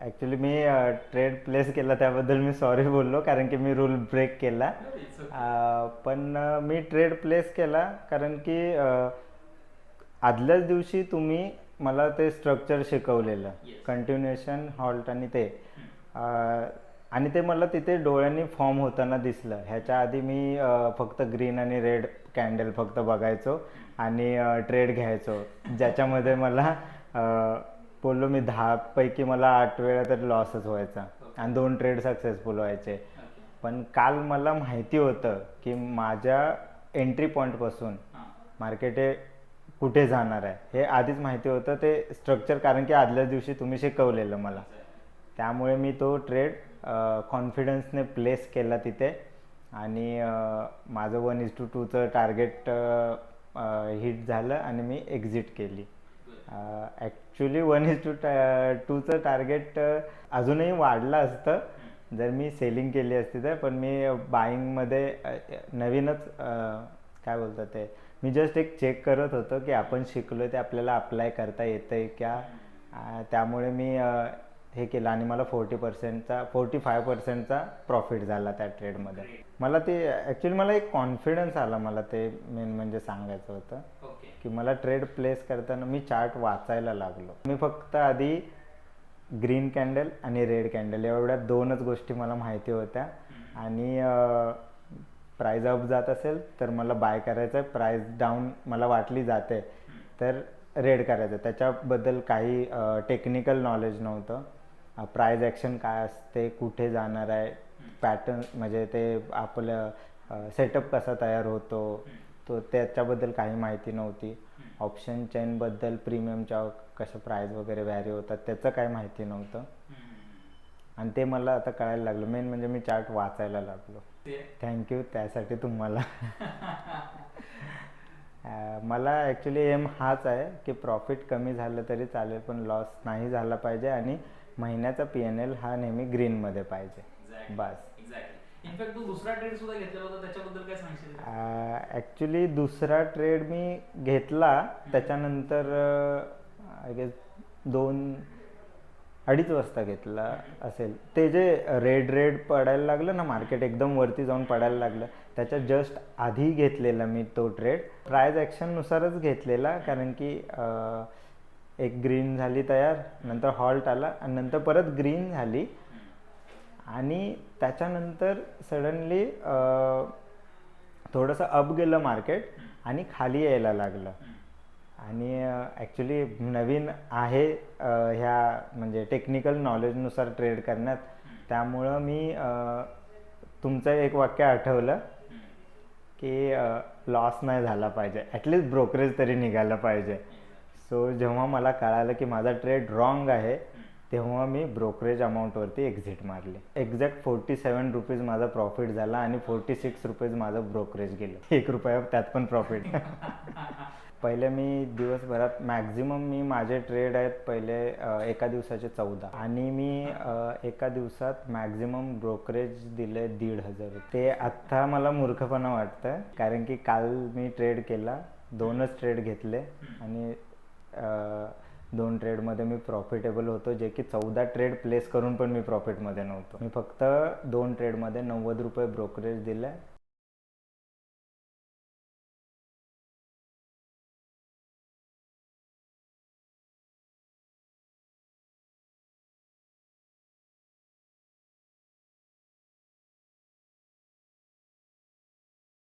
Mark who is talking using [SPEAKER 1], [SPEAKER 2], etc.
[SPEAKER 1] Actually मी trade place केला त्याबद्दल मी sorry बोललो, कारण की मी रूल ब्रेक केला.
[SPEAKER 2] It's okay.
[SPEAKER 1] पण मी ट्रेड प्लेस केला कारण की आदल्याच दिवशी तुम्ही मला ते स्ट्रक्चर शिकवलेलं,
[SPEAKER 2] येस.
[SPEAKER 1] कंटिन्युएशन, हॉल्ट आणि ते. आणि ते मला तिथे डोळ्यांनी फॉर्म होताना दिसलं. ह्याच्या आधी मी फक्त ग्रीन आणि रेड कॅन्डल फक्त बघायचो आणि ट्रेड घ्यायचो, ज्याच्यामध्ये मला अ, बोललो मी 10 पैकी मला 8 वेळा तरी लॉसच व्हायचा
[SPEAKER 2] ओके.
[SPEAKER 1] आणि 2 ट्रेड सक्सेसफुल व्हायचे.
[SPEAKER 2] ओके.
[SPEAKER 1] पण काल मला माहिती होतं की माझ्या एंट्री पॉईंटपासून
[SPEAKER 2] हां.
[SPEAKER 1] मार्केट हे कुठे जाणार आहे हे आधीच माहिती होतं, ते स्ट्रक्चर, कारण की आदल्याच दिवशी तुम्ही शिकवलेलं मला. त्यामुळे मी तो ट्रेड कॉन्फिडन्सने प्लेस केला तिथे आणि माझं 1:2चं टार्गेट हिट झालं आणि मी एक्झिट केली. ॲक्च्युली 1:2चं टार्गेट अजूनही वाढलं असतं जर मी सेलिंग केली असती तर, पण मी बाईंगमध्ये नवीनच काय बोलतात ते, मी जस्ट एक चेक करत होतो की आपण शिकलो ते आपल्याला अप्लाय करता येतं आहे का. त्यामुळे मी हे केलं आणि मला 45%चा प्रॉफिट झाला त्या ट्रेडमध्ये. मला ते ॲक्च्युली मला एक कॉन्फिडन्स आला, मला ते मेन म्हणजे सांगायचं होतं
[SPEAKER 2] ओके.
[SPEAKER 1] की मला ट्रेड प्लेस करताना मी चार्ट वाचायला लागलो. मी फक्त आधी ग्रीन कॅन्डल आणि रेड कॅन्डल एवढ्या 2च गोष्टी मला माहिती होत्या आणि प्राईज अप जात असेल तर मला बाय करायचं आहे, प्राईज डाऊन मला वाटली जाते तर रेड करायचं. त्याच्याबद्दल काही टेक्निकल नॉलेज नव्हतं. प्राईज ॲक्शन काय असते, कुठे जाणार आहे, पॅटर्न म्हणजे ते आपलं सेटअप कसा तयार होतो तो, त्याच्याबद्दल काही माहिती नव्हती. ऑप्शन चेनबद्दल, प्रीमियमच्या कसं प्राईज वगैरे व्हॅरी होतात त्याचं काही माहिती नव्हतं आणि ते मला आता कळायला लागलं. मेन म्हणजे मी चार्ट वाचायला लागलो. थँक्यू त्यासाठी तुम्हाला. मला ॲक्च्युली एम हाच आहे की प्रॉफिट कमी झालं तरी चालेल पण लॉस नाही झाला पाहिजे आणि महिन्याचा PNL हा नेहमी ग्रीनमध्ये पाहिजे. बस.
[SPEAKER 2] एक्झॅक्टली. इनफॅक्ट तू दुसरा ट्रेड सुद्धा घेतलेला होता, त्याच्याबद्दल काय सांगशील?
[SPEAKER 1] ॲक्च्युली दुसरा ट्रेड मी घेतला त्याच्यानंतर आय गेस 2-2:30 वाजता घेतला असेल. ते जे रेड रेड पडायला लागलं ना, मार्केट एकदम वरती जाऊन पडायला लागलं, त्याच्या जस्ट आधी घेतलेला मी तो ट्रेड. प्राईज ॲक्शननुसारच घेतलेला, कारण की एक ग्रीन झाली तयार, नंतर हॉल्ट आला आणि नंतर परत ग्रीन झाली आणि त्याच्यानंतर सडनली थोडंसं अप गेलं मार्केट आणि खाली यायला लागलं. आणि ॲक्च्युली नवीन आहे ह्या म्हणजे टेक्निकल नॉलेजनुसार ट्रेड करण्यात, त्यामुळं मी तुमचं एक वाक्य आठवलं की लॉस नाही झाला पाहिजे, ॲटलिस्ट ब्रोकरेज तरी निघालं पाहिजे. सो जेव्हा मला कळालं की माझा ट्रेड रॉंग आहे तेव्हा मी ब्रोकरेज अमाऊंटवरती एक्झिट मारली. एक्झॅक्ट 47 रुपीज माझा प्रॉफिट झाला आणि 46 रुपीज माझं ब्रोकरेज गेलं. 1 रुपया त्यात पण प्रॉफिट. पहिले मी दिवसभरात मॅक्झिमम मी माझे ट्रेड आहेत पहिले एका दिवसाचे 14 आणि मी एका दिवसात मॅक्झिमम ब्रोकरेज दिले 1,500 रुपये. ते आत्ता मला मूर्खपणा वाटतं, कारण की काल मी ट्रेड केला, 2च ट्रेड घेतले आणि 2 ट्रेडमध्ये मी प्रॉफिटेबल होतो, जे की 14 ट्रेड प्लेस करून पण मी प्रॉफिटमध्ये नव्हतो. मी फक्त 2 ट्रेडमध्ये 90 रुपये ब्रोकरेज दिलं